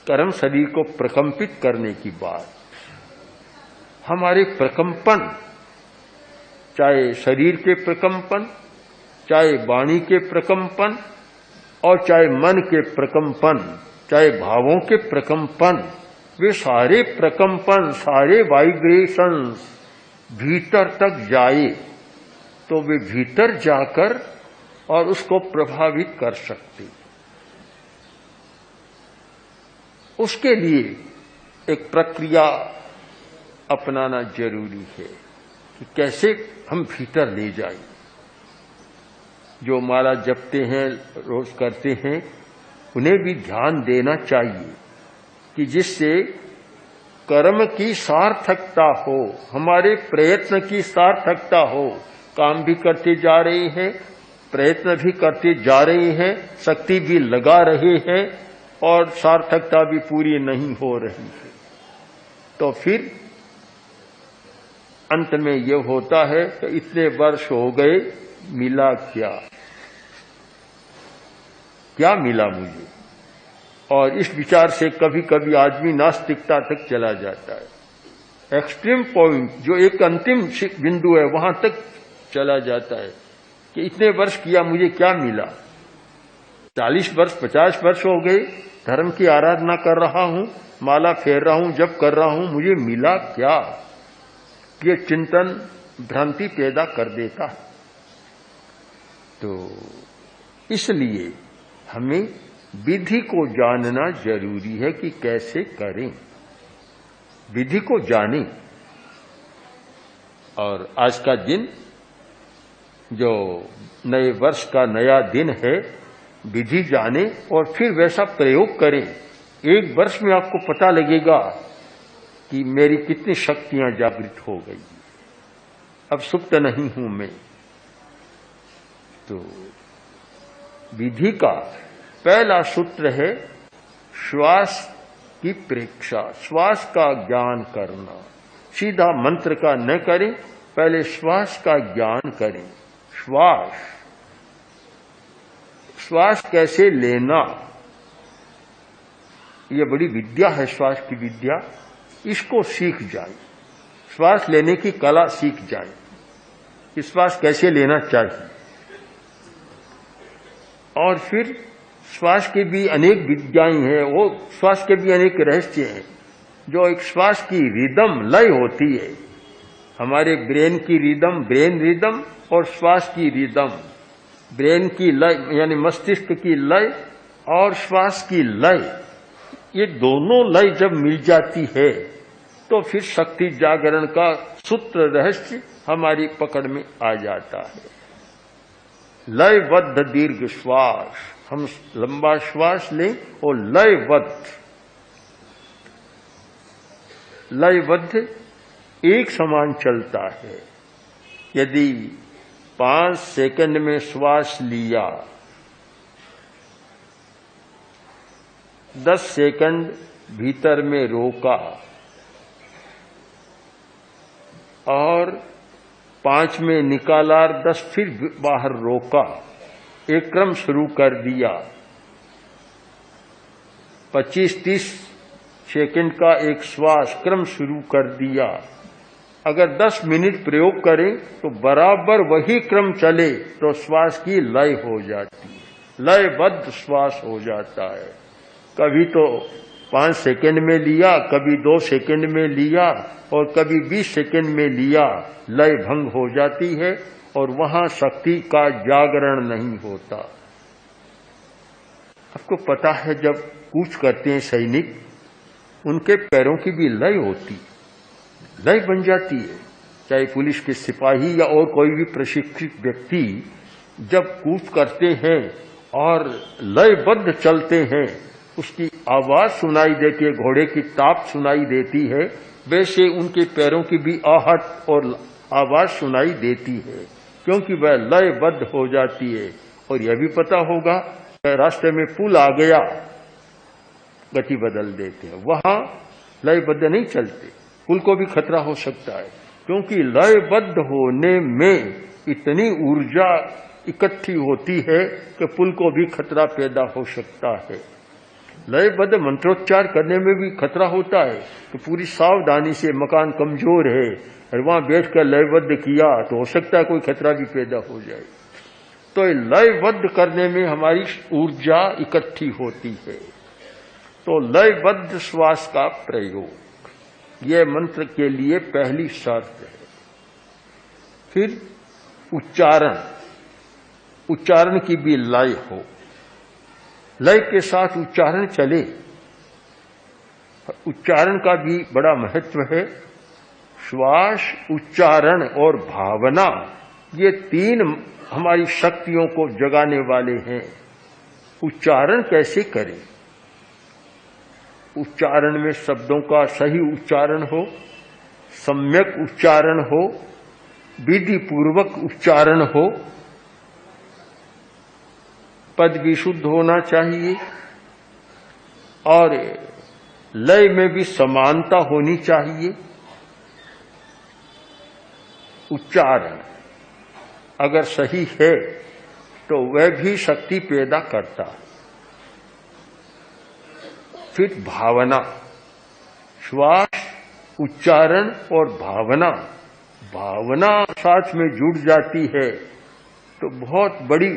कर्म शरीर को प्रकंपित करने की बात, हमारे प्रकंपन, चाहे शरीर के प्रकंपन, चाहे वाणी के प्रकंपन और चाहे मन के प्रकंपन, चाहे भावों के प्रकंपन, वे सारे प्रकंपन, सारे वाइब्रेशंस भीतर तक जाए तो वे भीतर जाकर और उसको प्रभावित कर सकते। उसके लिए एक प्रक्रिया अपनाना जरूरी है कि कैसे हम भीतर ले जाएं। जो माला जपते हैं, रोज करते हैं, उन्हें भी ध्यान देना चाहिए कि जिससे कर्म की सार्थकता हो, हमारे प्रयत्न की सार्थकता हो। काम भी करते जा रहे हैं, प्रयत्न भी करते जा रहे हैं, शक्ति भी लगा रहे हैं और सार्थकता भी पूरी नहीं हो रही है, तो फिर अंत में यह होता है कि इतने वर्ष हो गए, मिला क्या, क्या मिला मुझे। और इस विचार से कभी कभी आदमी नास्तिकता तक चला जाता है। एक्सट्रीम पॉइंट, जो एक अंतिम बिंदु है, वहां तक चला जाता है कि इतने वर्ष किया, मुझे क्या मिला। 40 वर्ष 50 वर्ष हो गए, धर्म की आराधना कर रहा हूं, माला फेर रहा हूं, जप कर रहा हूं, मुझे मिला क्या। ये चिंतन भ्रांति पैदा कर देता है। तो इसलिए हमें विधि को जानना जरूरी है कि कैसे करें, विधि को जानें। और आज का दिन, जो नए वर्ष का नया दिन है, विधि जाने और फिर वैसा प्रयोग करें। एक वर्ष में आपको पता लगेगा कि मेरी कितनी शक्तियां जागृत हो गई, अब सुप्त नहीं हूं मैं। तो विधि का पहला सूत्र है श्वास की प्रेक्षा, श्वास का ज्ञान करना। सीधा मंत्र का न करें, पहले श्वास का ज्ञान करें। श्वास कैसे लेना, यह बड़ी विद्या है, श्वास की विद्या। इसको सीख जाए, श्वास लेने की कला सीख जाए कि श्वास कैसे लेना चाहिए। और फिर श्वास के भी अनेक विद्याएं हैं, वो श्वास के भी अनेक रहस्य हैं। जो एक श्वास की रिदम, लय होती है, हमारे ब्रेन की रिदम, ब्रेन रिदम और श्वास की रिदम। ब्रेन की लय यानी मस्तिष्क की लय और श्वास की लय, ये दोनों लय जब मिल जाती है तो फिर शक्ति जागरण का सूत्र रहस्य हमारी पकड़ में आ जाता है। लयबद्ध दीर्घ श्वास, हम लंबा श्वास लें और लयबद्ध एक समान चलता है। यदि 5 सेकंड में श्वास लिया, 10 सेकंड भीतर में रोका और 5 में निकाला, 10 फिर बाहर रोका, एक क्रम शुरू कर दिया। 25-30 सेकंड का एक श्वास क्रम शुरू कर दिया। अगर 10 मिनट प्रयोग करें तो बराबर वही क्रम चले तो श्वास की लय हो जाती है, लयबद्ध श्वास हो जाता है। कभी तो 5 सेकंड में लिया, कभी 2 सेकंड में लिया और कभी 20 सेकंड में लिया, लय भंग हो जाती है और वहां शक्ति का जागरण नहीं होता। आपको पता है, जब कूच करते हैं सैनिक, उनके पैरों की भी लय होती, लय बन जाती है। चाहे पुलिस के सिपाही या और कोई भी प्रशिक्षित व्यक्ति जब कूच करते हैं और लयबद्ध चलते हैं, उसकी आवाज सुनाई देती है, घोड़े की ताप सुनाई देती है, वैसे उनके पैरों की भी आहट और आवाज सुनाई देती है, क्योंकि वह लयबद्ध हो जाती है। और यह भी पता होगा, रास्ते में पुल आ गया, गति बदल देते हैं, वहां लयबद्ध नहीं चलते, पुल को भी खतरा हो सकता है, क्योंकि लयबद्ध होने में इतनी ऊर्जा इकट्ठी होती है कि पुल को भी खतरा पैदा हो सकता है। लयबद्ध मंत्रोच्चार करने में भी खतरा होता है, तो पूरी सावधानी से, मकान कमजोर है और वहां बैठकर लयबद्ध किया तो हो सकता है कोई खतरा भी पैदा हो जाए। तो लयबद्ध करने में हमारी ऊर्जा इकट्ठी होती है। तो लयबद्ध श्वास का प्रयोग यह मंत्र के लिए पहली शर्त है। फिर उच्चारण, उच्चारण की भी लय हो, लय के साथ उच्चारण चले। उच्चारण का भी बड़ा महत्व है। श्वास, उच्चारण और भावना, ये तीन हमारी शक्तियों को जगाने वाले हैं। उच्चारण कैसे करें? उच्चारण में शब्दों का सही उच्चारण हो, सम्यक उच्चारण हो, विधि पूर्वक उच्चारण हो, पद भी शुद्ध होना चाहिए और लय में भी समानता होनी चाहिए। उच्चारण अगर सही है तो वह भी शक्ति पैदा करता है। फिर भावना, श्वास, उच्चारण और भावना, भावना साथ में जुड़ जाती है तो बहुत बड़ी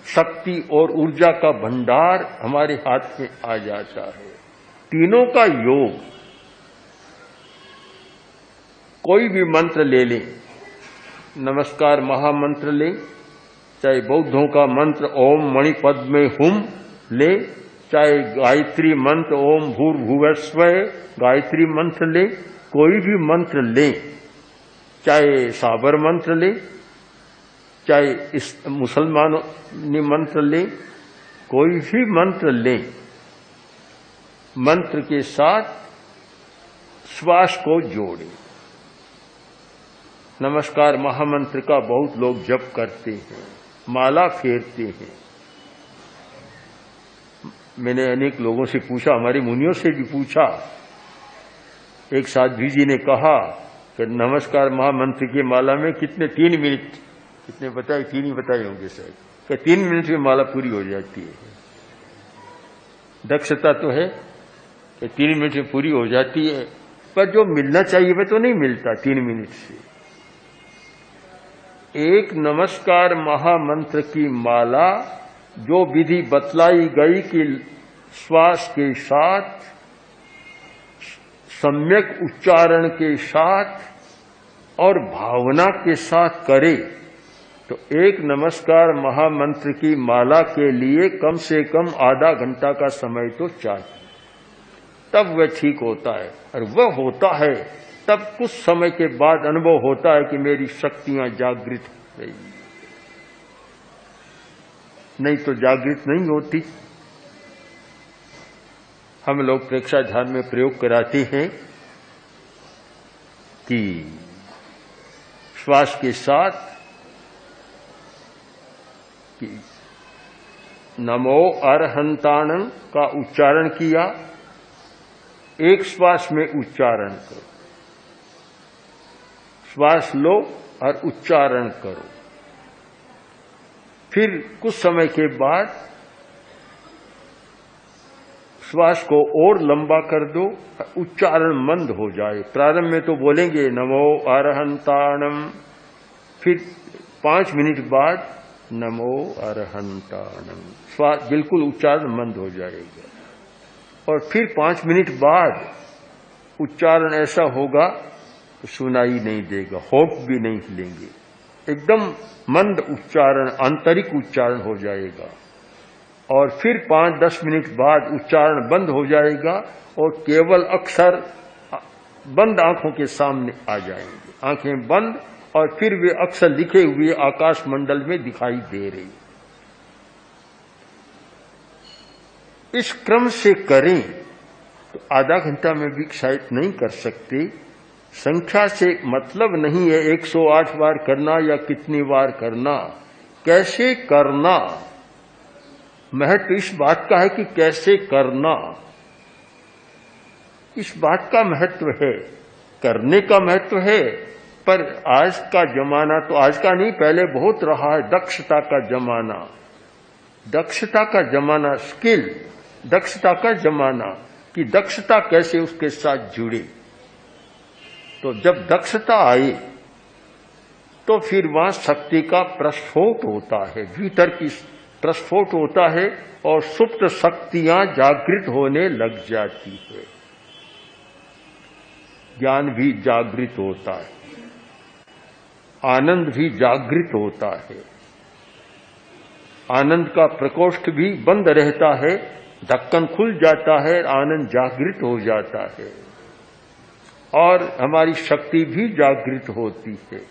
शक्ति और ऊर्जा का भंडार हमारे हाथ में आ जाता है। तीनों का योग, कोई भी मंत्र ले लें, नमस्कार महामंत्र लें, चाहे बौद्धों का मंत्र ओम मणिपद में हुम ले, चाहे गायत्री मंत्र ओम भूर्भुवस्वः गायत्री मंत्र ले, कोई भी मंत्र लें, चाहे साबर मंत्र लें, चाहे इस मुसलमानी मंत्र लें, कोई भी मंत्र लें, मंत्र के साथ श्वास को जोड़ें। नमस्कार महामंत्र का बहुत लोग जप करते हैं, माला फेरते हैं। मैंने अनेक लोगों से पूछा, हमारे मुनियों से भी पूछा। एक साध्वी जी ने कहा कि नमस्कार महामंत्र की माला में कितने 3 मिनट, कितने बताए, 3 ही बताए होंगे शायद, कि 3 मिनट में माला पूरी हो जाती है। दक्षता तो है कि 3 मिनट में पूरी हो जाती है, पर जो मिलना चाहिए वह तो नहीं मिलता 3 मिनट से। एक नमस्कार महामंत्र की माला जो विधि बतलाई गई कि श्वास के साथ, सम्यक उच्चारण के साथ और भावना के साथ करे, तो एक नमस्कार महामंत्र की माला के लिए कम से कम आधा घंटा का समय तो चाहिए, तब वह ठीक होता है। और वह होता है तब कुछ समय के बाद अनुभव होता है कि मेरी शक्तियां जागृत हो गई, नहीं तो जागृत नहीं होती। हम लोग प्रेक्षा ध्यान में प्रयोग कराते हैं कि श्वास के साथ कि नमो अरहंताणं का उच्चारण किया, एक श्वास में उच्चारण करो, श्वास लो और उच्चारण करो। फिर कुछ समय के बाद श्वास को और लंबा कर दो, उच्चारण मंद हो जाए। प्रारंभ में तो बोलेंगे नमो अरहंताणं, फिर 5 मिनट बाद नमो अरहंताणं, श्वास बिल्कुल उच्चारण मंद हो जाएगा। और फिर 5 मिनट बाद उच्चारण ऐसा होगा तो सुनाई नहीं देगा, होठ भी नहीं हिलेंगे, एकदम मंद उच्चारण, आंतरिक उच्चारण हो जाएगा। और फिर 5-10 मिनट बाद उच्चारण बंद हो जाएगा और केवल अक्षर बंद आंखों के सामने आ जाएंगे, आंखें बंद, और फिर वे अक्षर लिखे हुए आकाश मंडल में दिखाई दे रही। इस क्रम से करें तो आधा घंटा में भी शायद नहीं कर सकते। संख्या से मतलब नहीं है 108 बार करना या कितनी बार करना, कैसे करना, महत्व इस बात का है कि कैसे करना, इस बात का महत्व है, करने का महत्व है। पर आज का जमाना तो, आज का नहीं पहले बहुत रहा है, दक्षता का जमाना, दक्षता का जमाना, स्किल, दक्षता का जमाना कि दक्षता कैसे उसके साथ जुड़े। तो जब दक्षता आई तो फिर वहां शक्ति का प्रस्फोट होता है, भीतर की प्रस्फोट होता है और सुप्त शक्तियां जागृत होने लग जाती है, ज्ञान भी जागृत होता है, आनंद भी जागृत होता है, आनंद का प्रकोष्ठ भी बंद रहता है, ढक्कन खुल जाता है, आनंद जागृत हो जाता है और हमारी शक्ति भी जागृत होती है।